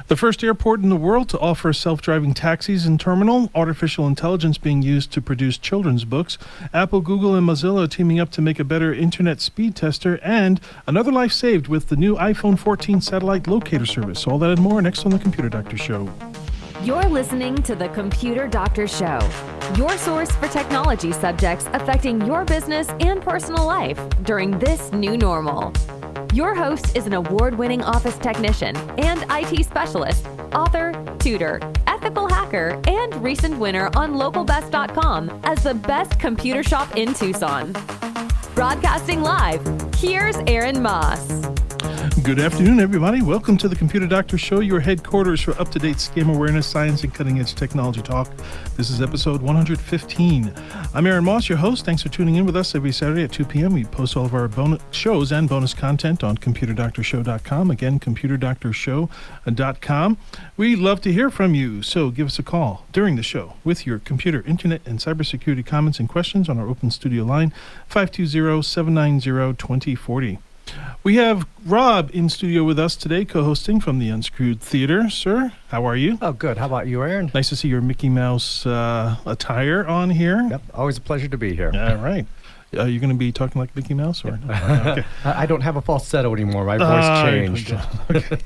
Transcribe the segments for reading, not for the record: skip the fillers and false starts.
The first airport in the world to offer self-driving taxis in terminal, artificial intelligence being used to produce children's books, Apple, Google, and Mozilla teaming up to make a better internet speed tester, and another life saved with the new iPhone 14 satellite locator service. All that and more next on the Computer Doctor Show. You're listening to the Computer Doctor Show, your source for technology subjects affecting your business and personal life during this new normal. Your host is an award-winning office technician and IT specialist, author, tutor, ethical hacker, and recent winner on localbest.com as the best computer shop in Tucson. Broadcasting live, here's Aaron Moss. Good afternoon, everybody. Welcome to the Computer Doctor Show, your headquarters for up-to-date scam awareness, science, and cutting-edge technology talk. This is episode 115. I'm Aaron Moss, your host. Thanks for tuning in with us every Saturday at 2 p.m. We post all of our bonus shows and bonus content on ComputerDoctorShow.com. Again, ComputerDoctorShow.com. We love to hear from you, so give us a call during the show with your computer, internet, and cybersecurity comments and questions on our open studio line, 520-790-2040. We have Rob in studio with us today, co-hosting from the Unscrewed Theater. Sir, how are you? Oh, good. How about you, Aaron? Nice to see your Mickey Mouse attire on here. Yep, always a pleasure to be here. All right. Are you going to be talking like Mickey Mouse? Or okay. I don't have a falsetto anymore. My voice changed. Okay.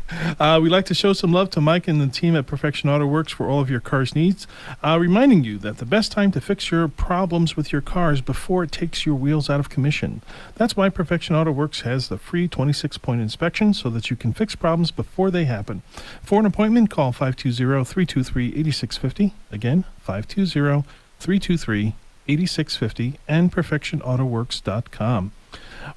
We'd like to show some love to Mike and the team at Perfection Auto Works for all of your car's needs. Reminding you that the best time to fix your problems with your cars before it takes your wheels out of commission. That's why Perfection Auto Works has the free 26-point inspection so that you can fix problems before they happen. For an appointment, call 520-323-8650. Again, 520-323-8650 and perfectionautoworks.com.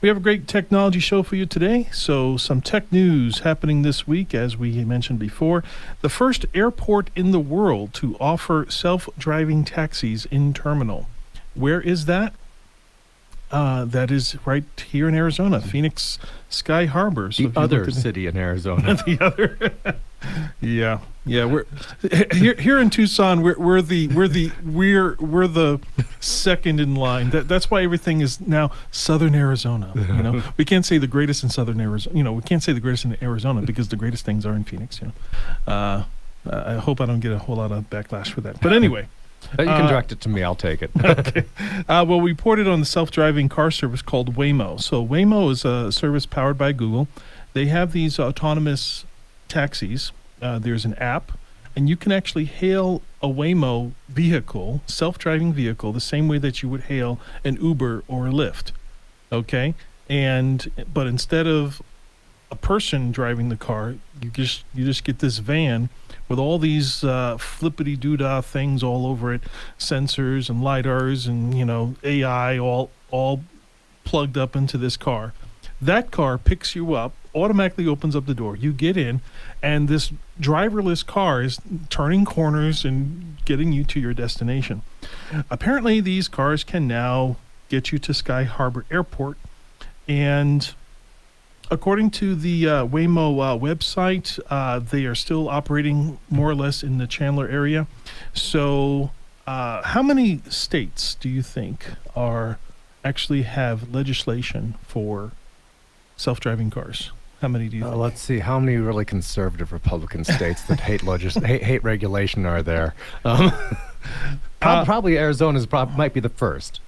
We have a great technology show for you today. So some tech news happening this week, as we mentioned before. The first airport in the world to offer self-driving taxis in terminal. Where is that? That is right here in Arizona, Phoenix Sky Harbor. So the other city in Arizona. The other. Yeah. We're here in Tucson. We're the second in line. That's why everything is now Southern Arizona. You know, we can't say the greatest in Southern Arizona. You know, we can't say the greatest in Arizona because the greatest things are in Phoenix. You know, I hope I don't get a whole lot of backlash for that. But anyway. You can direct it to me. I'll take it. Okay. Well, we ported on the self-driving car service called Waymo. So Waymo is a service powered by Google. They have these autonomous taxis. There's an app, and you can actually hail a Waymo vehicle, self-driving vehicle, the same way that you would hail an Uber or a Lyft. Okay? But instead of a person driving the car, you just get this van with all these flippity-doo-dah things all over it, sensors and lidars and, you know, AI all plugged up into this car. That car picks you up, automatically opens up the door. You get in, and this driverless car is turning corners and getting you to your destination. Apparently, these cars can now get you to Sky Harbor Airport, and according to the Waymo website, they are still operating more or less in the Chandler area. So how many states do you think actually have legislation for self-driving cars? How many do you think? Let's see. How many really conservative Republican states that hate regulation are there? Probably Arizona's might be the first.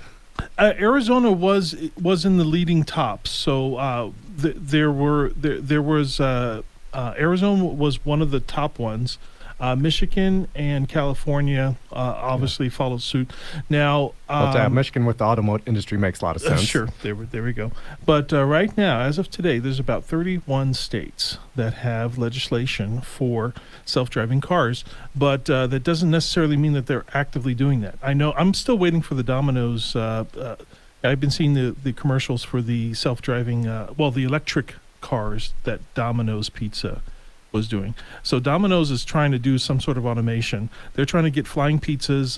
Arizona was in the leading top. So Arizona was one of the top ones. Michigan and California obviously followed suit. Now, Michigan with the automotive industry makes a lot of sense. Sure, there we go. But right now, as of today, there's about 31 states that have legislation for self-driving cars. But that doesn't necessarily mean that they're actively doing that. I know I'm still waiting for the Domino's. I've been seeing the commercials for the self-driving, the electric cars that Domino's Pizza was doing. So Domino's is trying to do some sort of automation. They're trying to get flying pizzas,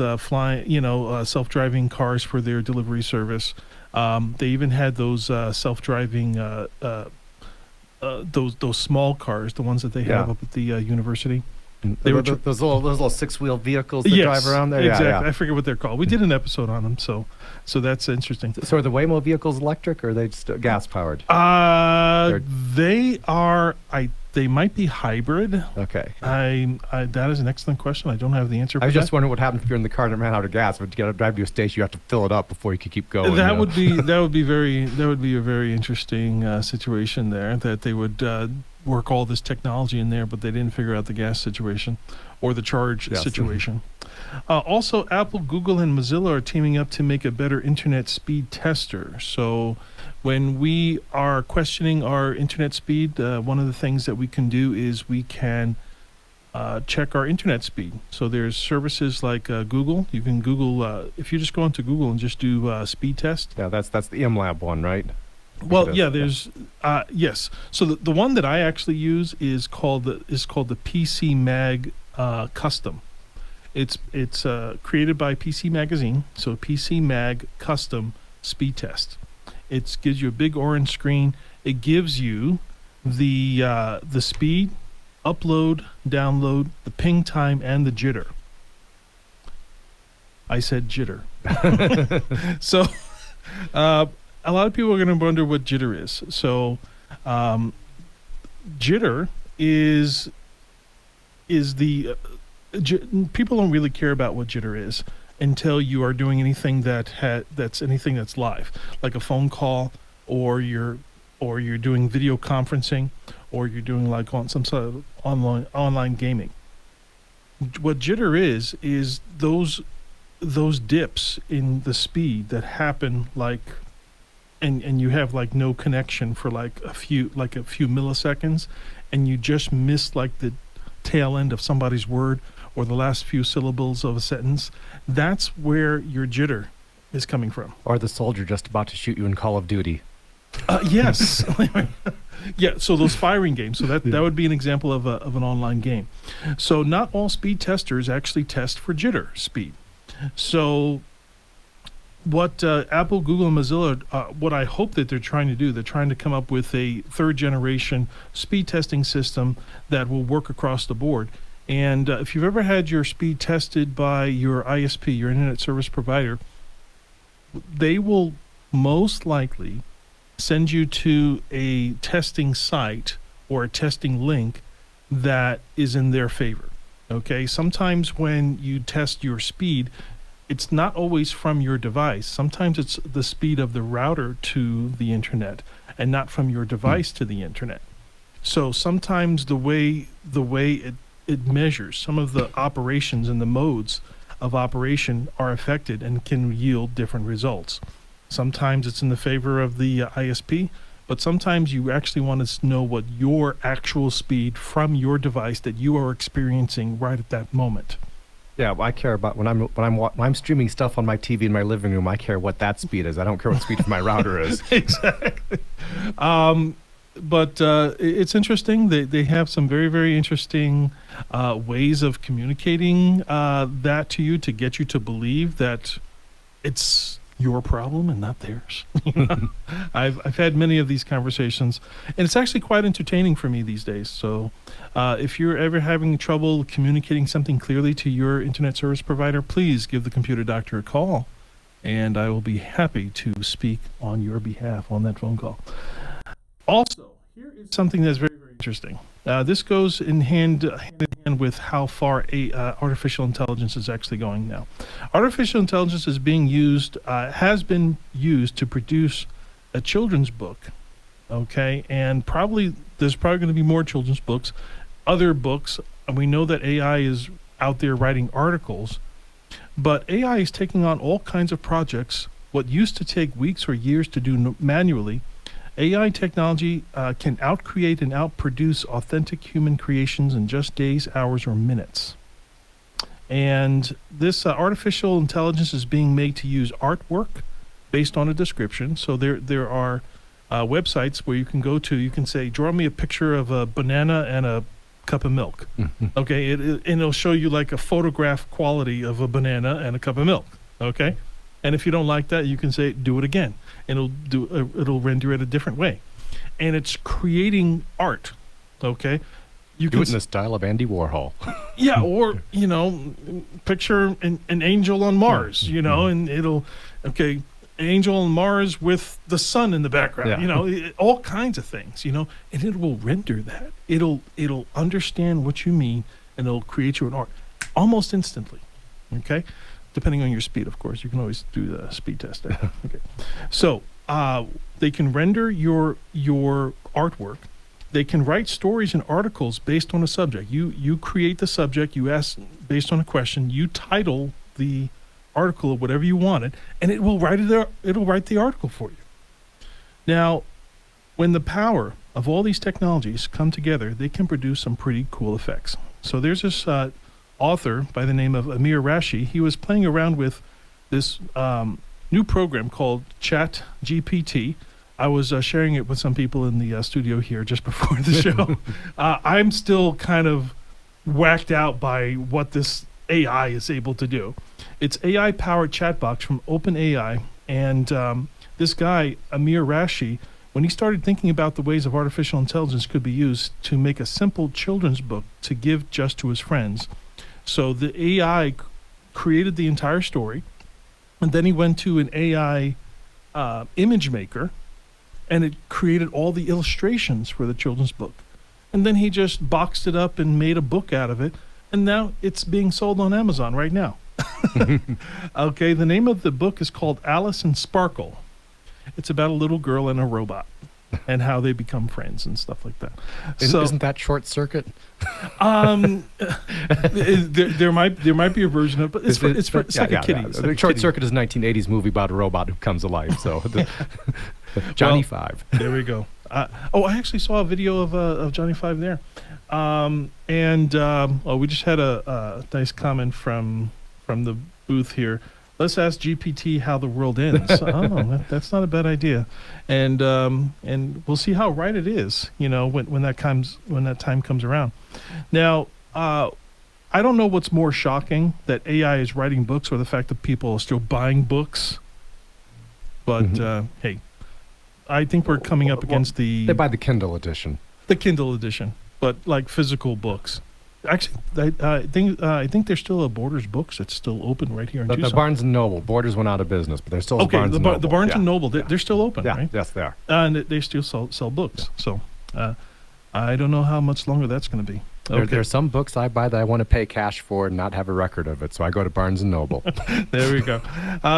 self-driving cars for their delivery service. They even had those self-driving, those small cars, the ones that they have up at the university. They were those little six-wheel vehicles that drive around there. Exactly. Yeah. I forget what they're called. We did an episode on them, so that's interesting. So are the Waymo vehicles electric, or are they just gas powered? They are. I They might be hybrid. Okay. That is an excellent question. I don't have the answer for I was that. just wondering what happens if you're in the car and it ran out of gas. If you got to drive to a station, you have to fill it up before you can keep going. That would be a very interesting situation there. That they would work all this technology in there, but they didn't figure out the gas situation or the charge Yes. situation. Also, Apple, Google, and Mozilla are teaming up to make a better internet speed tester. So when we are questioning our internet speed, one of the things that we can do is we can check our internet speed. So there's services like Google. You can Google, if you just go into Google and just do speed test. Yeah, that's the MLab one, right? Well, It yeah, is, there's yes. So the one that I actually use is called the PC Mag Custom. It's created by PC Magazine. So PC Mag Custom Speed Test. It gives you a big orange screen. It gives you the speed, upload, download, the ping time, and the jitter. I said jitter. So a lot of people are going to wonder what jitter is. So jitter is the people don't really care about what jitter is until you are doing anything that's anything that's live, like a phone call, or you're doing video conferencing, or you're doing like on some sort of online gaming. What jitter is those dips in the speed that happen, like, and you have like no connection for like a few milliseconds, and you just miss like the tail end of somebody's word or the last few syllables of a sentence. That's where your jitter is coming from. Or the soldier just about to shoot you in Call of Duty. Yes. Yeah, so those firing games. So that would be an example of an online game. So not all speed testers actually test for jitter speed. So what Apple, Google, and Mozilla, what I hope that they're trying to do, they're trying to come up with a third generation speed testing system that will work across the board. And if you've ever had your speed tested by your ISP, your internet service provider, they will most likely send you to a testing site or a testing link that is in their favor. Okay, sometimes when you test your speed, it's not always from your device. Sometimes it's the speed of the router to the internet and not from your device to the internet. So sometimes the way it measures, some of the operations and the modes of operation are affected and can yield different results. Sometimes it's in the favor of the ISP, but sometimes you actually want to know what your actual speed from your device that you are experiencing right at that moment. Yeah, I care about when I'm streaming stuff on my TV in my living room. I care what that speed is. I don't care what speed my router is. Exactly. But it's interesting. They have some very, very interesting ways of communicating that to you to get you to believe that it's your problem and not theirs. I've had many of these conversations, and it's actually quite entertaining for me these days. So if you're ever having trouble communicating something clearly to your internet service provider, please give the Computer Doctor a call, and I will be happy to speak on your behalf on that phone call. Also, here is something that's very, very interesting. This goes in hand in hand with how far artificial intelligence is actually going now. Artificial intelligence is being used, has been used to produce a children's book, okay? And there's probably going to be more children's books, other books. And we know that AI is out there writing articles, but AI is taking on all kinds of projects. What used to take weeks or years to do manually, AI technology can outcreate and outproduce authentic human creations in just days, hours, or minutes. And this artificial intelligence is being made to use artwork based on a description. So there are websites where you can go to, you can say, draw me a picture of a banana and a cup of milk. Okay, and it'll show you like a photograph quality of a banana and a cup of milk. Okay, and if you don't like that, you can say, do it again. And it'll render it a different way, and it's creating art. Okay, you do it in the style of Andy Warhol. Yeah, or picture an angel on Mars. And it'll Angel on Mars with the sun in the background, Yeah. you know, all kinds of things, you know, and it will render that. It'll understand what you mean, and it'll create you an art almost instantly. Okay, depending on your speed, of course. You can always do the speed test there. Okay, so they can render your artwork. They can write stories and articles based on a subject. You create the subject. You ask based on a question. You title the article of whatever you wanted, and it will write it there. It'll write the article for you. Now, when the power of all these technologies come together, they can produce some pretty cool effects. So there's this author by the name of Amir Rashi. He was playing around with this new program called ChatGPT. I was sharing it with some people in the studio here just before the show. I'm still kind of whacked out by what this AI is able to do. It's AI-powered chat box from OpenAI, and this guy, Amir Rashi, when he started thinking about the ways of artificial intelligence could be used to make a simple children's book to give just to his friends. So the AI created the entire story, and then he went to an AI image maker, and it created all the illustrations for the children's book. And then he just boxed it up and made a book out of it, and now it's being sold on Amazon right now. Okay, the name of the book is called Alice and Sparkle. It's about a little girl and a robot and how they become friends and stuff like that. So, Isn't that Short Circuit? there might be a version of, but it's like a kitty. It's like a Short kitty. Circuit is a 1980s movie about a robot who comes alive. So Johnny Well, Five. There we go. I actually saw a video of Johnny Five there, we just had a nice comment from the booth here. Let's ask GPT how the world ends. That's not a bad idea, and we'll see how right it is. You know, when that time comes around. Now, I don't know what's more shocking, that AI is writing books or the fact that people are still buying books. But hey, I think we're coming up against They buy the Kindle edition. the Kindle edition, but like physical books. Actually, I think there's still a Borders Books that's still open right here in The Tucson. Barnes and Noble. Borders went out of business, but there's still Okay, Barnes and Noble. the Barnes and Yeah. Noble, they're still open, Yeah, right? yes, they are. And they still sell books. So I don't know how much longer that's going to be. There are some books I buy that I want to pay cash for and not have a record of it, so I go to Barnes and Noble. There we go.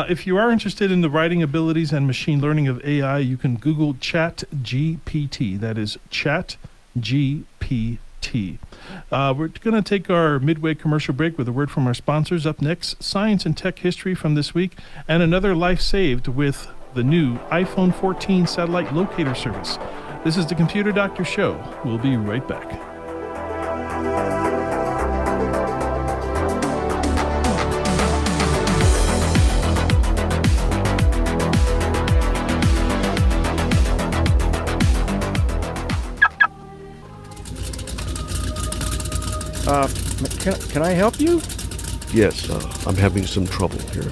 If you are interested in the writing abilities and machine learning of AI, you can Google ChatGPT. That is ChatGPT. We're going to take our midway commercial break with a word from our sponsors. Up next, science and tech history from this week, and another life saved with the new iPhone 14 satellite locator service. This is the Computer Doctor Show. We'll be right back. Can I help you? Yes, I'm having some trouble here.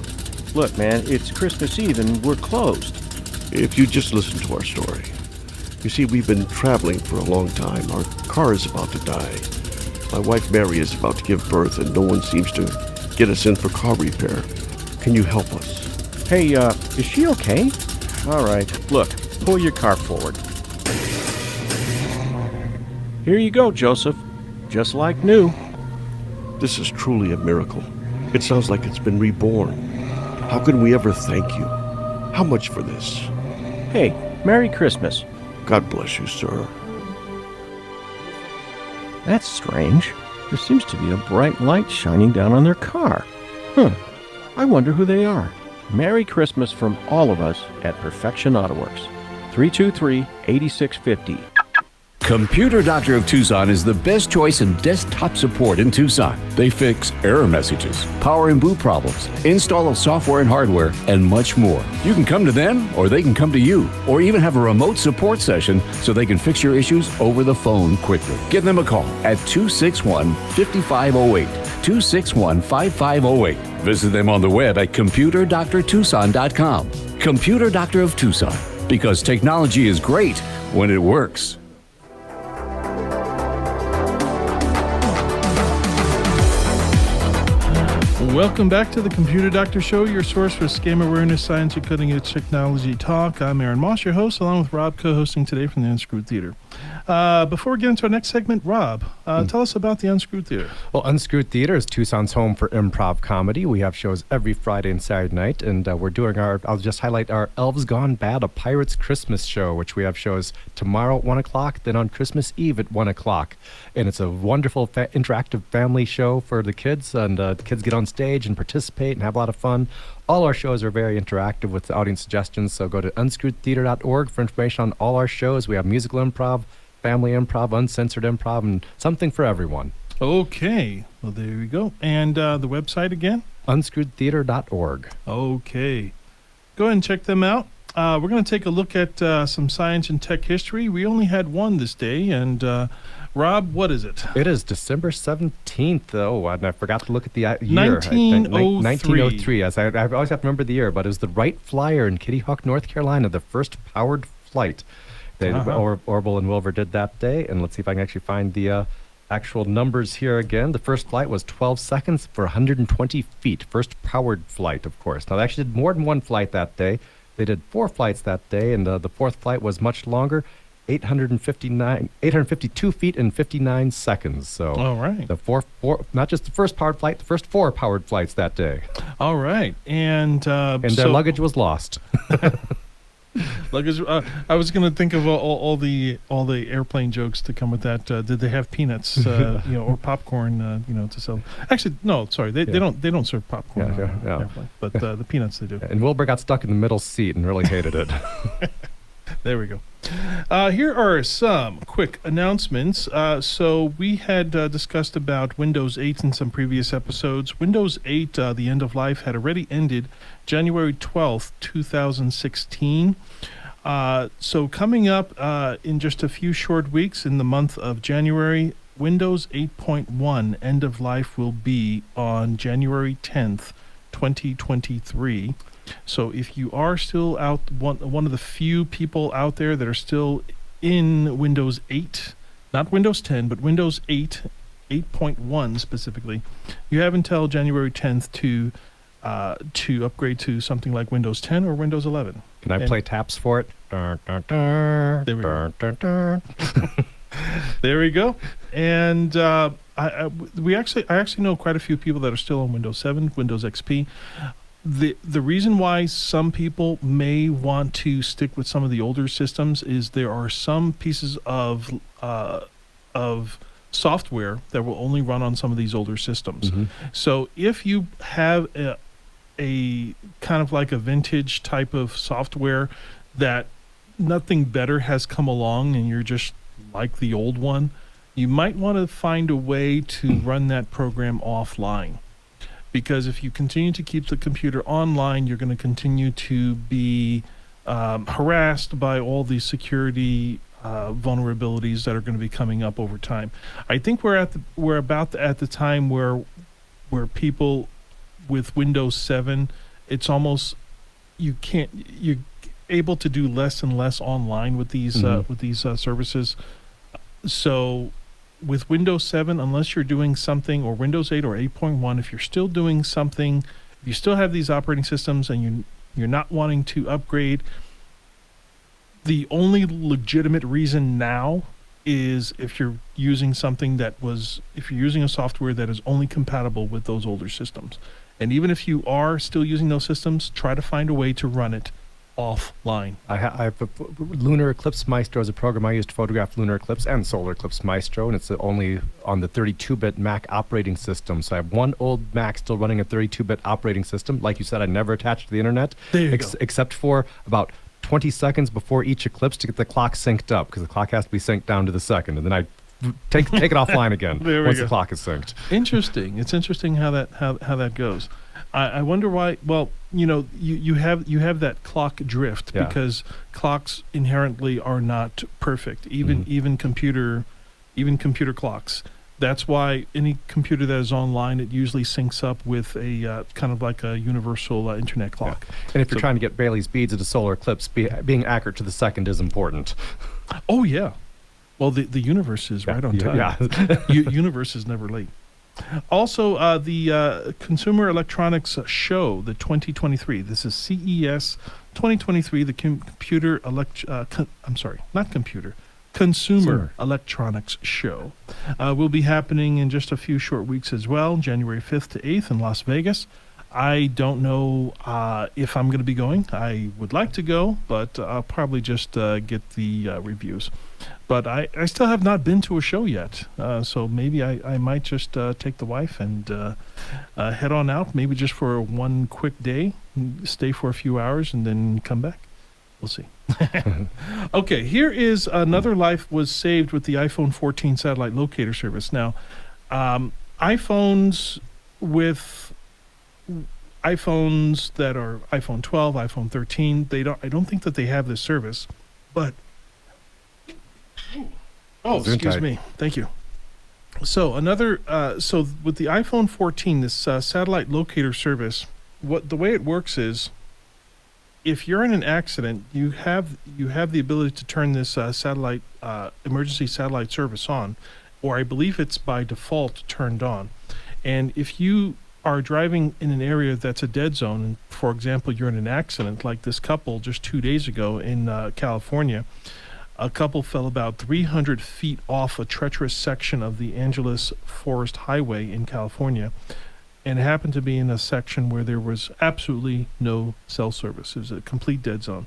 Look, man, it's Christmas Eve and we're closed. If you just listen to our story. You see, we've been traveling for a long time. Our car is about to die. My wife Mary is about to give birth, and no one seems to get us in for car repair. Can you help us? Hey, is she okay? All right, look, pull your car forward. Here you go, Joseph. Just like new. This is truly a miracle. It sounds like it's been reborn. How can we ever thank you? How much for this? Hey, Merry Christmas. God bless you, sir. That's strange. There seems to be a bright light shining down on their car. I wonder who they are. Merry Christmas from all of us at Perfection AutoWorks. 323-8650. Computer Doctor of Tucson is the best choice in desktop support in Tucson. They fix error messages, power and boot problems, install of software and hardware, and much more. You can come to them, or they can come to you, or even have a remote support session so they can fix your issues over the phone quickly. Give them a call at 261-5508, 261-5508. Visit them on the web at computerdoctortucson.com. Computer Doctor of Tucson, because technology is great when it works. Welcome back to the Computer Doctor Show, your source for scam awareness, science, and cutting-edge technology talk. I'm Aaron Moss, your host, along with Rob, co-hosting today from the Unscrewed Theater. Before we get into our next segment, Rob, tell us about the Unscrewed Theater. Well, Unscrewed Theater is Tucson's home for improv comedy. We have shows every Friday and Saturday night, and we're doing I'll just highlight our Elves Gone Bad, a Pirates Christmas show, which we have shows tomorrow at 1 o'clock, then on Christmas Eve at 1 o'clock. And it's a wonderful interactive family show for the kids, and the kids get on stage and participate and have a lot of fun. All our shows are very interactive with audience suggestions, so go to unscrewedtheater.org for information on all our shows. We have musical improv, family improv, uncensored improv, and something for everyone. Okay, well, there we go. And the website again? unscrewedtheater.org. Okay. Go ahead and check them out. We're going to take a look at some science and tech history. We only had one this day, and Rob, what is it? It is December 17th. Oh, and I forgot to look at the year. 1903. 1903. Yes, I always have to remember the year, but it was the Wright Flyer in Kitty Hawk, North Carolina, the first powered flight. Orville and Wilbur did that day, and let's see if I can actually find the actual numbers here again. The first flight was 12 seconds for 120 feet. First powered flight, of course. Now, they actually did more than one flight that day. They did 4 flights that day, and the fourth flight was much longer, 852 feet and 59 seconds. So, all right. The four, not just the first powered flight, the first 4 powered flights that day. All right, and their luggage was lost. Luggage. I was going to think of all the airplane jokes to come with that. Did they have peanuts, or popcorn, to sell? Actually, no. Sorry, they don't serve popcorn on airplane, but the peanuts they do. And Wilbur got stuck in the middle seat and really hated it. There we go. Here are some quick announcements. So we had discussed about Windows 8 in some previous episodes. Windows 8, the end of life, had already ended January 12th, 2016. So coming up in just a few short weeks in the month of January, Windows 8.1 end of life will be on January 10th, 2023. So if you are still out, one of the few people out there that are still in Windows 8, not Windows 10, but Windows 8, 8.1 specifically, you have until January 10th to upgrade to something like Windows 10 or Windows 11. Can I play taps for it? There we go. There we go. And I actually know quite a few people that are still on Windows 7, Windows XP. The reason why some people may want to stick with some of the older systems is there are some pieces of software that will only run on some of these older systems. Mm-hmm. So if you have a kind of like a vintage type of software that nothing better has come along and you're just like the old one, you might want to find a way to run that program offline. Because if you continue to keep the computer online, you're going to continue to be harassed by all these security vulnerabilities that are going to be coming up over time. I think we're about at the time where people with Windows 7, it's almost you're able to do less and less online with these services. So with Windows 7, unless you're doing something, or Windows 8 or 8.1, if you're still doing something, if you still have these operating systems and you're not wanting to upgrade, the only legitimate reason now is if you're using if you're using a software that is only compatible with those older systems. And even if you are still using those systems, try to find a way to run it offline. I have Lunar Eclipse Maestro is a program I use to photograph lunar eclipse and solar eclipse Maestro, and it's only on the 32-bit Mac operating system. So I have one old Mac still running a 32-bit operating system. Like you said, I never attached to the internet, except for about 20 seconds before each eclipse to get the clock synced up, because the clock has to be synced down to the second, and then I take it offline again once the clock is synced. Interesting. It's interesting how that goes. I wonder why. Well, you have that clock drift because clocks inherently are not perfect. Even computer clocks. That's why any computer that is online, it usually syncs up with a kind of like a universal internet clock. Yeah. And if you're trying to get Rayleigh's beads at a solar eclipse, being accurate to the second is important. Oh yeah. Well, the universe is right on time. Yeah. Universe is never late. Also, the Consumer Electronics Show, the 2023. This is CES 2023, the Consumer Electronics Show. Will be happening in just a few short weeks as well, January 5th to 8th in Las Vegas. I don't know if I'm going to be going. I would like to go, but I'll probably just get the reviews. But I still have not been to a show yet, so maybe I might just take the wife and head on out, maybe just for one quick day, stay for a few hours, and then come back. We'll see. Okay, here is another life was saved with the iPhone 14 satellite locator service. Now, iPhones that are iPhone 12, iPhone 13, I don't think that they have this service, but excuse me. Thank you. So so with the iPhone 14, this satellite locator service, the way it works is, if you're in an accident, you have the ability to turn this satellite emergency satellite service on, or I believe it's by default turned on. And if you are driving in an area that's a dead zone, and for example, you're in an accident like this couple just 2 days ago in California, a couple fell about 300 feet off a treacherous section of the Angeles Forest Highway in California, and it happened to be in a section where there was absolutely no cell service. It was a complete dead zone.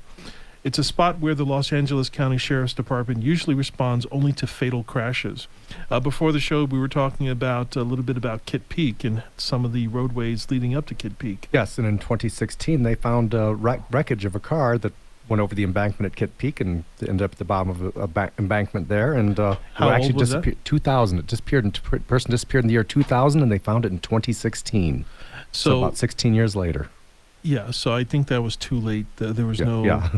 It's a spot where the Los Angeles County Sheriff's Department usually responds only to fatal crashes. Before the show, we were talking about a little bit about Kitt Peak and some of the roadways leading up to Kitt Peak. Yes, and in 2016, they found wreckage of a car that went over the embankment at Kitt Peak and ended up at the bottom of a embankment there. And How old was that? 2000. It disappeared. Person disappeared in the year 2000, and they found it in 2016. So about 16 years later. Yeah, so I think that was too late. There was no... Yeah.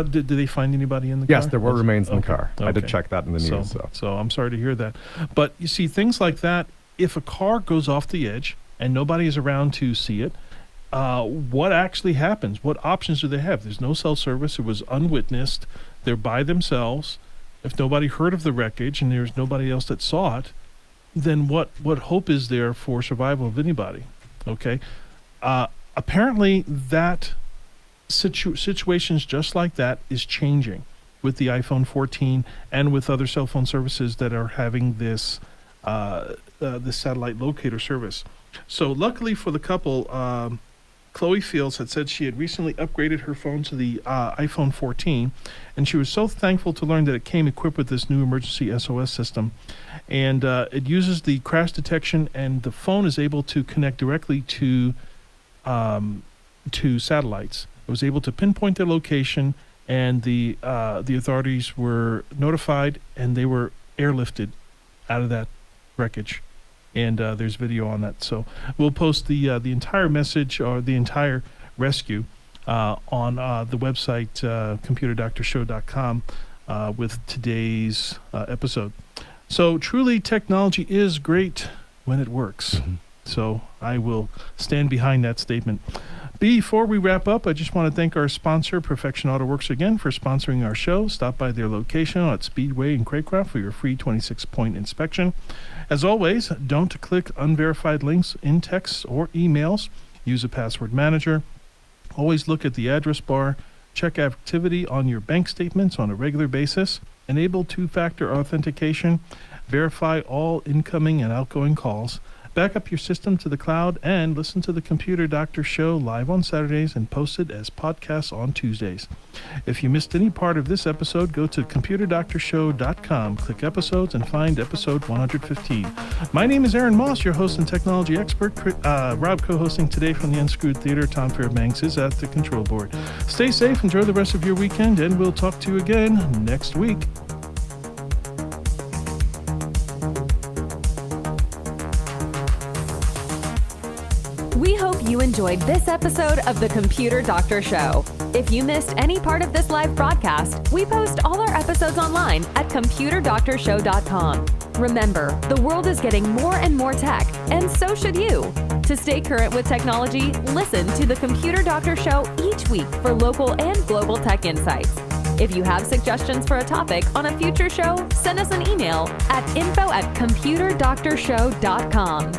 Did they find anybody in the car? Yes, there were remains in the car. I did Okay. check that in the news. So I'm sorry to hear that. But you see, things like that, if a car goes off the edge and nobody is around to see it, what actually happens? What options do they have? There's no cell service. It was unwitnessed. They're by themselves. If nobody heard of the wreckage and there's nobody else that saw it, then what hope is there for survival of anybody? Okay? Apparently, that situations just like that is changing with the iPhone 14 and with other cell phone services that are having this satellite locator service. So luckily for the couple, Chloe Fields had said she had recently upgraded her phone to the iPhone 14, and she was so thankful to learn that it came equipped with this new emergency SOS system. And it uses the crash detection, and the phone is able to connect directly to satellites. It was able to pinpoint their location, and the authorities were notified, and they were airlifted out of that wreckage. And there's video on that. So we'll post the entire message or the entire rescue on the website, computerdoctorshow.com, with today's episode. So truly, technology is great when it works. Mm-hmm. So I will stand behind that statement. Before we wrap up, I just want to thank our sponsor, Perfection Auto Works, again for sponsoring our show. Stop by their location at Speedway in Craycraft for your free 26-point inspection. As always, don't click unverified links in texts or emails. Use a password manager. Always look at the address bar. Check activity on your bank statements on a regular basis. Enable two-factor authentication. Verify all incoming and outgoing calls. Back up your system to the cloud and listen to the Computer Doctor Show live on Saturdays and posted as podcasts on Tuesdays. If you missed any part of this episode, go to computerdoctorshow.com, click episodes, and find episode 115. My name is Aaron Moss, your host and technology expert. Rob co-hosting today from the Unscrewed Theater. Tom Fairbanks is at the control board. Stay safe, enjoy the rest of your weekend, and we'll talk to you again next week. We hope you enjoyed this episode of The Computer Doctor Show. If you missed any part of this live broadcast, we post all our episodes online at computerdoctorshow.com. Remember, the world is getting more and more tech, and so should you. To stay current with technology, listen to The Computer Doctor Show each week for local and global tech insights. If you have suggestions for a topic on a future show, send us an email at info@computerdoctorshow.com.